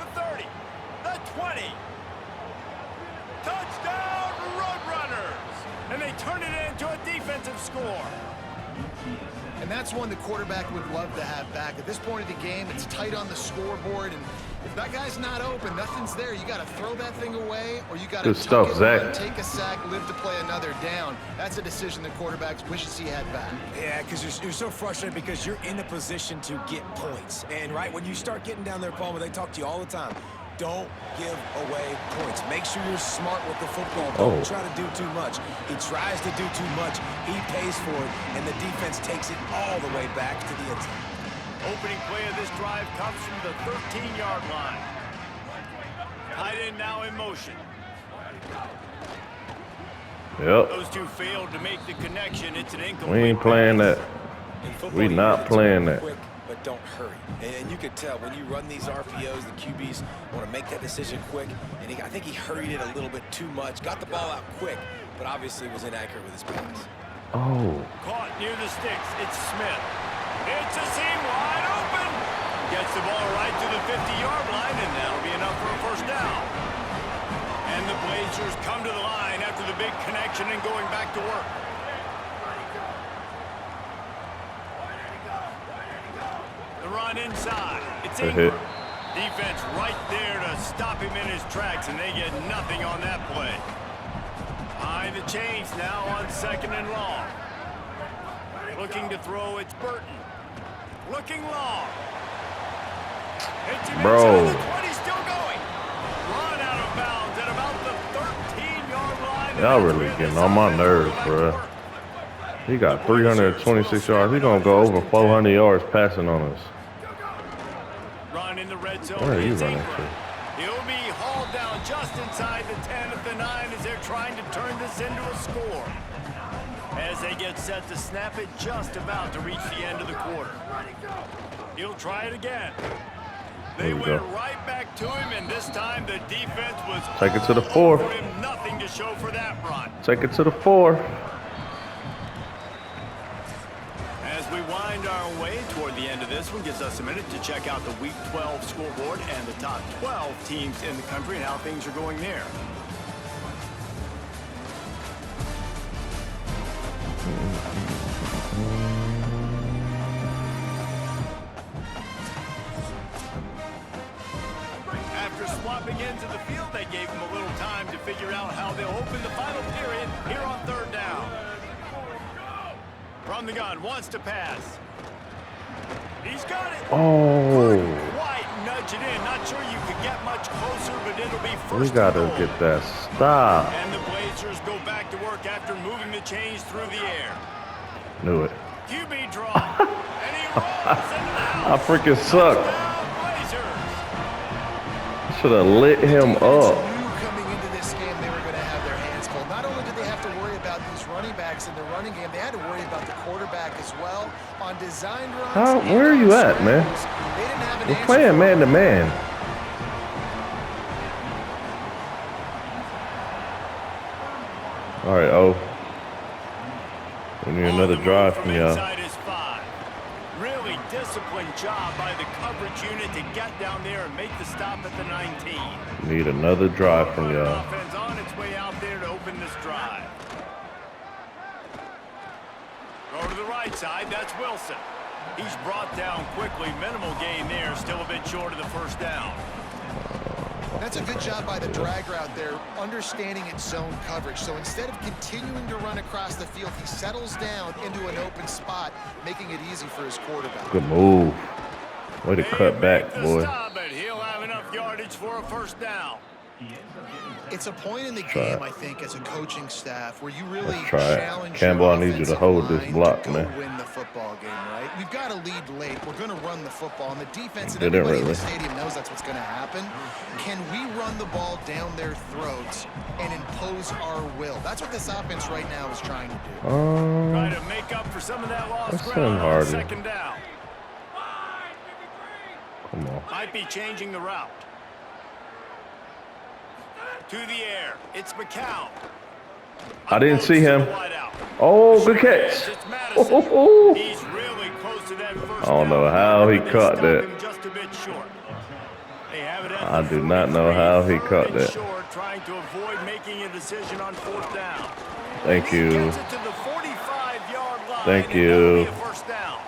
Speaker 2: The 30. The 20. Touchdown, Roadrunners. And they turn it into a defensive score.
Speaker 4: And that's one the quarterback would love to have back. At this point of the game, it's tight on the scoreboard, and if that guy's not open, nothing's there. You got to throw that thing away, or you got to take a sack, live to play another down. That's a decision the quarterback wishes he had back.
Speaker 3: Yeah, because you're so frustrated because you're in a position to get points. And, right, when you start getting down there, Palmer, they talk to you all the time. Don't give away points. Make sure you're smart with the football. Don't try to do too much. He tries to do too much. He pays for it, and the defense takes it all the way back to the end zone.
Speaker 2: Opening play of this drive comes from the 13-yard line. Tight end now in motion.
Speaker 1: Yep.
Speaker 2: Those two failed to make the connection. It's an incomplete.
Speaker 1: We ain't playing that. We
Speaker 3: You
Speaker 1: not
Speaker 3: need to
Speaker 1: playing
Speaker 3: move
Speaker 1: that.
Speaker 3: quick, but don't hurry. And you could tell when you run these RPOs, the QBs want to make that decision quick. And I think he hurried it a little bit too much. Got the ball out quick, but obviously was inaccurate with his pass.
Speaker 1: Oh.
Speaker 2: Caught near the sticks. It's Smith. It's a seam wide open. Gets the ball right to the 50-yard line, and that'll be enough for a first down. And the Blazers come to the line after the big connection and going back to work. The run inside. It's Ingram. Defense right there to stop him in his tracks, and they get nothing on that play. Behind the chains now on 2nd and long. Looking to throw, it's Burton. Looking long. Hits him inside the 20, still going. Run out of bounds at about the 13-yard line.
Speaker 1: Y'all really getting on my nerves, bro. He got 326 yards. He's going to go over 400 yards passing on us.
Speaker 2: Run in the red zone.
Speaker 1: Where are you running
Speaker 2: Ingram.
Speaker 1: to?
Speaker 2: He'll be hauled down just inside the 10 at the 9 as they're trying to turn this into a score. As they get set to snap it, just about to reach the end of the quarter. He'll try it again. They went right back to him, and this time the defense was
Speaker 1: Take it to the 4.
Speaker 2: Nothing to show for that run.
Speaker 1: Take it to the 4.
Speaker 2: As we wind our way toward the end of this one, gives us a minute to check out the Week 12 scoreboard and the top 12 teams in the country and how things are going there. After swapping into the field, they gave him a little time to figure out how they'll open the final period here on 3rd down. From the gun, wants to pass. He's got it.
Speaker 1: Oh.
Speaker 2: Quite nudge it in. Not sure you could get much closer, but it'll be first.
Speaker 1: We got to get that stop.
Speaker 2: And the Blazers go back to work after moving the chains through the air.
Speaker 1: Knew it.
Speaker 2: QB draw. And he rolls into the house.
Speaker 1: I freaking suck. Should have lit him up.
Speaker 4: Coming into this game, they were going to have their hands full. Not only did they have to worry about these running backs in the running game, they had to worry about the quarterback as well. On design runs,
Speaker 1: Where are you at, man?
Speaker 4: They didn't have an
Speaker 1: We're playing man to man. All right, oh. We need another drive from y'all.
Speaker 2: Really disciplined job by the coverage unit to get down there and make the stop at the 19.
Speaker 1: Need another drive from y'all.
Speaker 2: Offense on its way out there to open this drive. Throw to the right side, that's Wilson. He's brought down quickly. Minimal gain there, still a bit short of the first down.
Speaker 4: That's a good job by the drag route there, understanding its zone coverage. So instead of continuing to run across the field, he settles down into an open spot, making it easy for his quarterback.
Speaker 1: Good move. Way to cut back, boy.
Speaker 2: Stop, but he'll have enough yardage for a first down.
Speaker 4: It's a point in the game, I think, as a coaching staff where you really
Speaker 1: try it.
Speaker 4: challenge
Speaker 1: Campbell,
Speaker 4: your
Speaker 1: I need you to
Speaker 4: offensive
Speaker 1: hold this
Speaker 4: line
Speaker 1: block,
Speaker 4: to go
Speaker 1: man.
Speaker 4: win the football game, right? We've got a lead late. We're going to run the football, and the defense and
Speaker 1: Didn't
Speaker 4: everybody in
Speaker 1: really.
Speaker 4: the stadium knows that's what's going to happen. Can we run the ball down their throats and impose our will? That's what this offense right now is trying to do.
Speaker 2: Trying to make up for some of that lost
Speaker 1: That's
Speaker 2: ground on
Speaker 1: Hardy.
Speaker 2: second down.
Speaker 1: Come on.
Speaker 2: Might be changing the route. To the air. It's McCown.
Speaker 1: I didn't see him.
Speaker 2: Wideout.
Speaker 1: Oh, good catch.
Speaker 2: It's Madison.
Speaker 1: Oh,
Speaker 2: He's really close to that first
Speaker 1: I don't know
Speaker 2: down,
Speaker 1: how he
Speaker 2: but they
Speaker 1: caught
Speaker 2: stop
Speaker 1: that.
Speaker 2: him just a bit short. They have it at
Speaker 1: I
Speaker 2: the
Speaker 1: do not know
Speaker 2: 43,
Speaker 1: how he
Speaker 2: third
Speaker 1: caught
Speaker 2: and
Speaker 1: that.
Speaker 2: Short, trying to avoid making a decision on fourth down.
Speaker 1: Thank
Speaker 2: He
Speaker 1: you.
Speaker 2: gets it to the 45-yard line.
Speaker 1: Thank
Speaker 2: and that'll
Speaker 1: you.
Speaker 2: be a first down.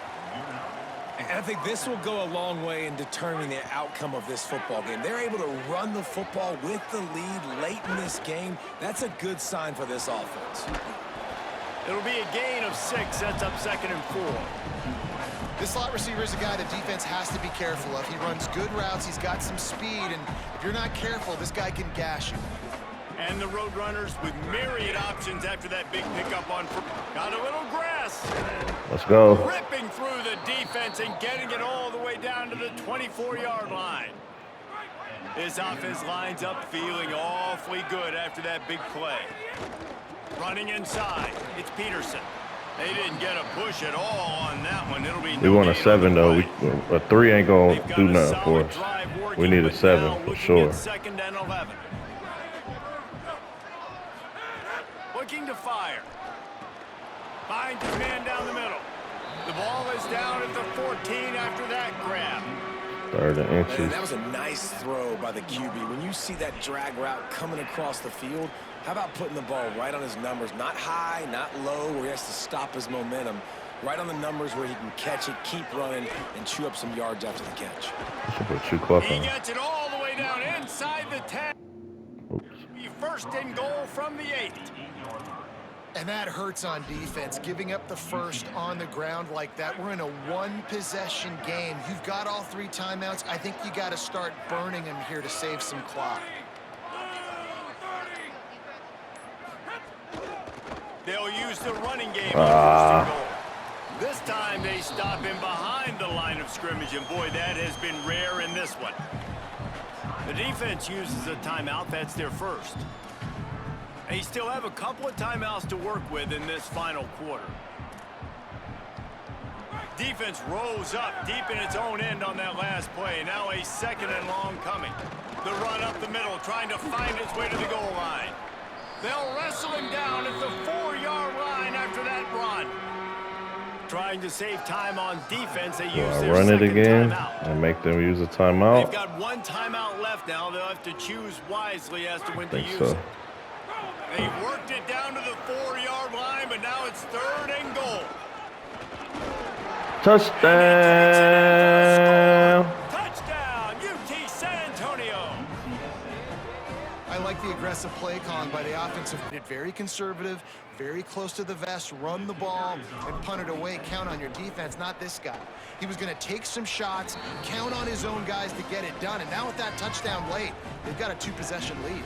Speaker 3: And I think this will go a long way in determining the outcome of this football game. They're able to run the football with the lead late in this game. That's a good sign for this offense.
Speaker 2: It'll be a gain of 6. Sets up 2nd and 4.
Speaker 4: This slot receiver is a guy the defense has to be careful of. He runs good routes. He's got some speed, and if you're not careful, this guy can gash you.
Speaker 2: And the Roadrunners with myriad options after that big pickup on. Got a little grass.
Speaker 1: Let's go.
Speaker 2: Ripping through the defense and getting it all the way down to the 24-yard line. This offense lines up feeling awfully good after that big play. Running inside. It's Peterson. They didn't get a push at all on that one. It'll be
Speaker 1: We want a 7 though. A 3 ain't gonna
Speaker 2: They've got
Speaker 1: do
Speaker 2: a
Speaker 1: nothing for
Speaker 2: solid
Speaker 1: us.
Speaker 2: drive working,
Speaker 1: We need a
Speaker 2: but
Speaker 1: 7
Speaker 2: now
Speaker 1: for
Speaker 2: looking
Speaker 1: sure.
Speaker 2: at 2nd and 11. Looking to fire. Finds his man down the middle. The ball is down at the 14 after that grab.
Speaker 1: 3rd and
Speaker 3: Man,
Speaker 1: inches.
Speaker 3: that was a nice throw by the QB. When you see that drag route coming across the field, how about putting the ball right on his numbers? Not high, not low, where he has to stop his momentum. Right on the numbers where he can catch it, keep running, and chew up some yards after the catch.
Speaker 1: Should put Chu Clough
Speaker 2: He
Speaker 1: on.
Speaker 2: gets it all the way down inside the 10.
Speaker 1: Oops.
Speaker 2: 1st and goal from the 8.
Speaker 4: And that hurts on defense, giving up the first on the ground like that. We're in a one-possession game. You've got all 3 timeouts. I think you got to start burning them here to save some clock.
Speaker 2: They'll use the running game on 1st and goal. This time they stop him behind the line of scrimmage, and boy, that has been rare in this one. The defense uses a timeout. That's their first. They still have a couple of timeouts to work with in this final quarter. Defense rose up deep in its own end on that last play. Now a 2nd and long coming. The run up the middle, trying to find its way to the goal line. They'll wrestle him down at the 4-yard line after that run. Trying to save time on defense, they use their
Speaker 1: Run it
Speaker 2: 2nd
Speaker 1: again
Speaker 2: timeout.
Speaker 1: and make them use a
Speaker 2: They've
Speaker 1: timeout.
Speaker 2: got 1 timeout left now. They'll have to choose wisely as to when to
Speaker 1: I think
Speaker 2: use
Speaker 1: so.
Speaker 2: it. They worked it down to the 4-yard line, but now it's 3rd and goal.
Speaker 1: Touchdown!
Speaker 2: Touchdown, UT San Antonio.
Speaker 4: I like the aggressive play calling by the offensive. Very conservative, very close to the vest, run the ball, and punt it away. Count on your defense, not this guy. He was going to take some shots, count on his own guys to get it done. And now with that touchdown late, they've got a 2-possession lead.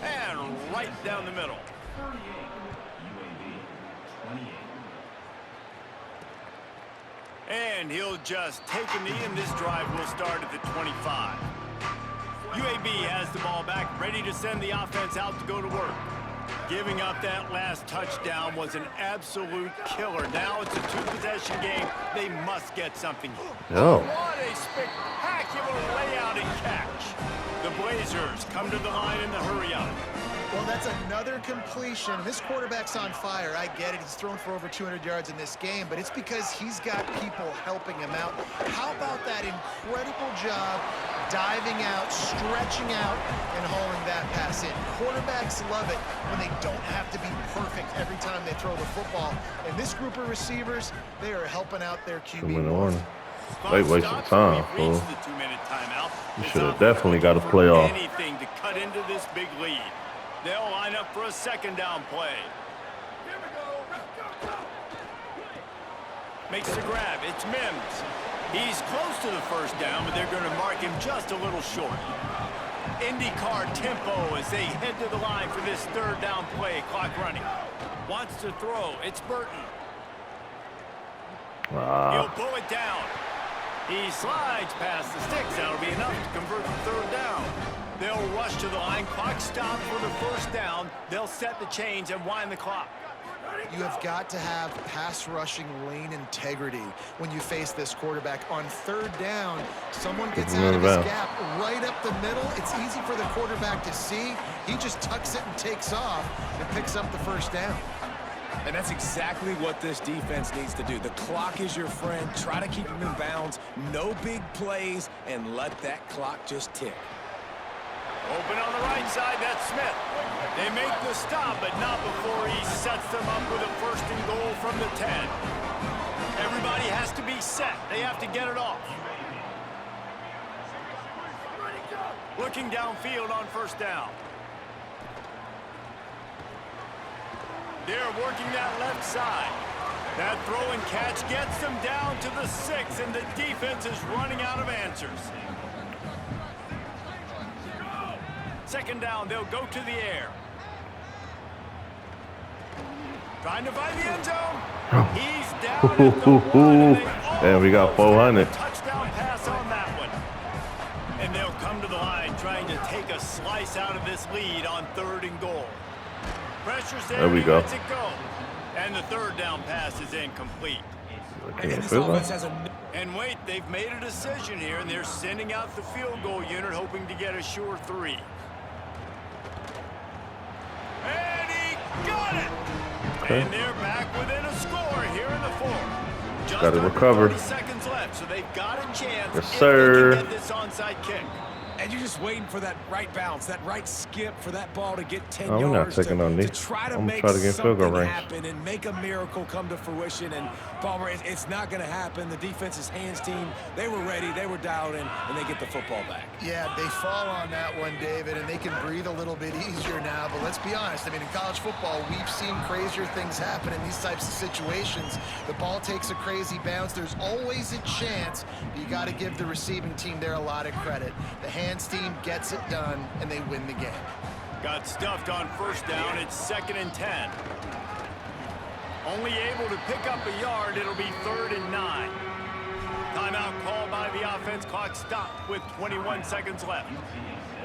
Speaker 2: And right down the middle. And he'll just take a knee, and this drive will start at the 25. UAB has the ball back, ready to send the offense out to go to work. Giving up that last touchdown was an absolute killer. Now it's a 2-possession game. They must get something.
Speaker 1: Oh.
Speaker 2: What a spectacular layout and catch. The Blazers come to the line in the hurry-up.
Speaker 4: Well, that's another completion. This quarterback's on fire. I get it. He's thrown for over 200 yards in this game, but it's because he's got people helping him out. How about that incredible job diving out, stretching out, and hauling that pass in? Quarterbacks love it when they don't have to be perfect every time they throw the football. And this group of receivers, they are helping out their QB.
Speaker 1: They wasted time, fool.
Speaker 2: The 2-minute timeout.
Speaker 1: You should have definitely got a playoff.
Speaker 2: Anything to cut into this big lead. They'll line up for a 2nd down play. Makes the grab. It's Mims. He's close to the 1st down, but they're going to mark him just a little short. IndyCar tempo as they head to the line for this third down play. Clock running. Wants to throw. It's Burton. He'll pull it down. He slides past the sticks. That'll be enough to convert the third down. They'll rush to the line. Clock stop for the first down. They'll set the chains and wind the clock.
Speaker 4: You have got to have pass rushing lane integrity when you face this quarterback. On third down, someone gets out of his gap right up the middle. It's easy for the quarterback to see. He just tucks it and takes off and picks up the first down.
Speaker 3: And that's exactly what this defense needs to do. The clock is your friend. Try to keep him in bounds. No big plays, and let that clock just tick.
Speaker 2: Open on the right side, that's Smith. They make the stop, but not before he sets them up with a first and goal from the 10. Everybody has to be set. They have to get it off. Looking downfield on first down. They're working that left side. That throw and catch gets them down to the 6, and the defense is running out of answers. Second down, they'll go to the air. Trying to find the end zone. He's down at the 1.
Speaker 1: And we got 400.
Speaker 2: Touchdown pass on that one. And they'll come to the line trying to take a slice out of this lead on third and goal. Pressure's there.
Speaker 1: There we go.
Speaker 2: Lets it go. And the third down pass is incomplete. And wait, they've made a decision here, and they're sending out the field goal unit, hoping to get a sure 3. And he got it! Okay. And they're back within a score here in the 4th. Just
Speaker 1: got to recover.
Speaker 2: 30 seconds left, so they've got a chance
Speaker 1: yes, sir.
Speaker 2: if they can get this onside kick.
Speaker 3: And you're just waiting for that right bounce, that right skip for that ball to get 10
Speaker 1: I'm
Speaker 3: yards
Speaker 1: not taking no knee.
Speaker 3: to try to
Speaker 1: I'm
Speaker 3: make
Speaker 1: trying to get field goal
Speaker 3: something
Speaker 1: range.
Speaker 3: happen and make a miracle come to fruition. And Palmer, it's not going to happen. The defense's hands team, they were ready, they were dialed in, and they get the football back.
Speaker 4: Yeah, they fall on that one, David, and they can breathe a little bit easier now. But let's be honest, I mean, in college football, we've seen crazier things happen in these types of situations. The ball takes a crazy bounce. There's always a chance. You got to give the receiving team there a lot of credit. The hands team gets it done, and they win the game.
Speaker 2: Got stuffed on first down. It's 2nd and 10. Only able to pick up a yard. It'll be 3rd and 9. Timeout called by the offense. Clock stopped with 21 seconds left.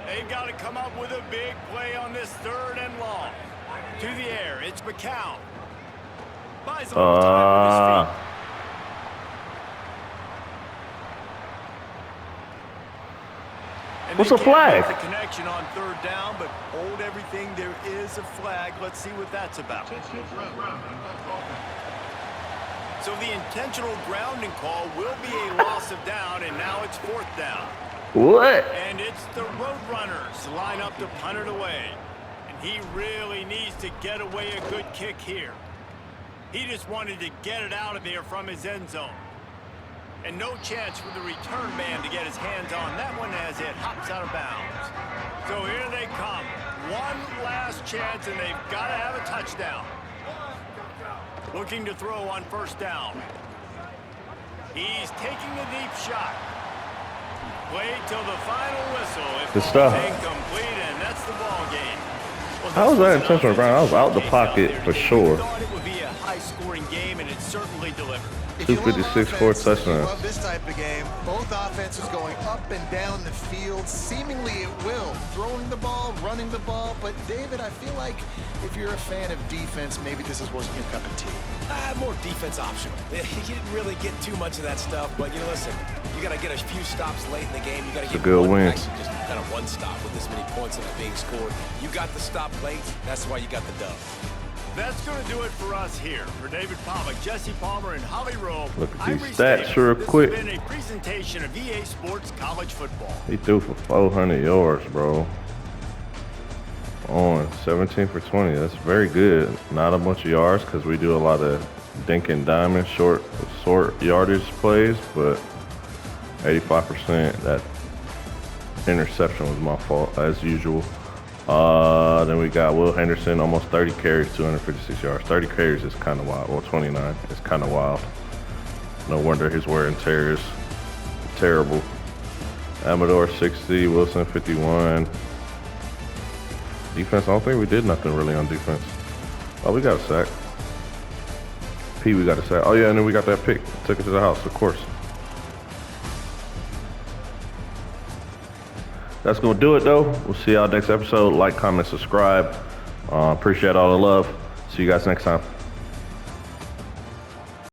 Speaker 2: They've got to come up with a big play on this 3rd and long. To the air. It's McCown. Buys a little time with his feet.
Speaker 1: What's a flag?
Speaker 2: The connection on 3rd down, but hold everything. There is a flag. Let's see what that's about. So the intentional grounding call will be a loss of down, and now it's 4th down.
Speaker 1: What?
Speaker 2: And it's the Roadrunners line up to punt it away. And he really needs to get away a good kick here. He just wanted to get it out of there from his end zone. And no chance for the return man to get his hands on that one as it hops out of bounds. So here they come. One last chance, and they've got to have a touchdown. Looking to throw on first down. He's taking a deep shot. Played till the final whistle.
Speaker 1: Good stuff.
Speaker 2: Incomplete, and that's the ball game. Well,
Speaker 1: How was that intentional, Brian? I was out the pocket for sure.
Speaker 2: Thought it would be a high-scoring game, and it certainly delivered.
Speaker 1: 256, 4 touchdowns.
Speaker 4: Love this type of game. Both offenses going up and down the field. Seemingly it will. Throwing the ball, running the ball. But, David, I feel like if you're a fan of defense, maybe this is wasn't your cup of tea.
Speaker 3: More defense optional. You didn't really get too much of that stuff. But, you know, listen, you got to get a few stops late in the game. You got to get
Speaker 1: a good win.
Speaker 3: Actually, just kind of one stop with this many points that are being scored. You got the stop late. That's why you got the dub.
Speaker 2: That's going to do it for us here. For David Pollack, Jesse Palmer, and Holly Rowe,
Speaker 1: Look at
Speaker 2: I'm
Speaker 1: these
Speaker 2: Reese
Speaker 1: stats
Speaker 2: Davis.
Speaker 1: real quick.
Speaker 2: This has been a presentation of EA Sports College Football.
Speaker 1: He threw for 400 yards, bro. On 17 for 20. That's very good. Not a bunch of yards because we do a lot of dink and diamond short yardage plays, but 85%. That interception was my fault as usual. Then we got Will Henderson, almost 30 carries, 256 yards. 30 carries is kind of wild. Well, 29 is kind of wild. No wonder his wear and tear is terrible. Amador 60, Wilson 51. Defense, I don't think we did nothing really on defense. Oh, we got a sack. P, we got a sack. Oh yeah, and then we got that pick. Took it to the house, of course. That's gonna do it though. We'll see y'all next episode. Like, comment, subscribe. Appreciate all the love. See you guys next time.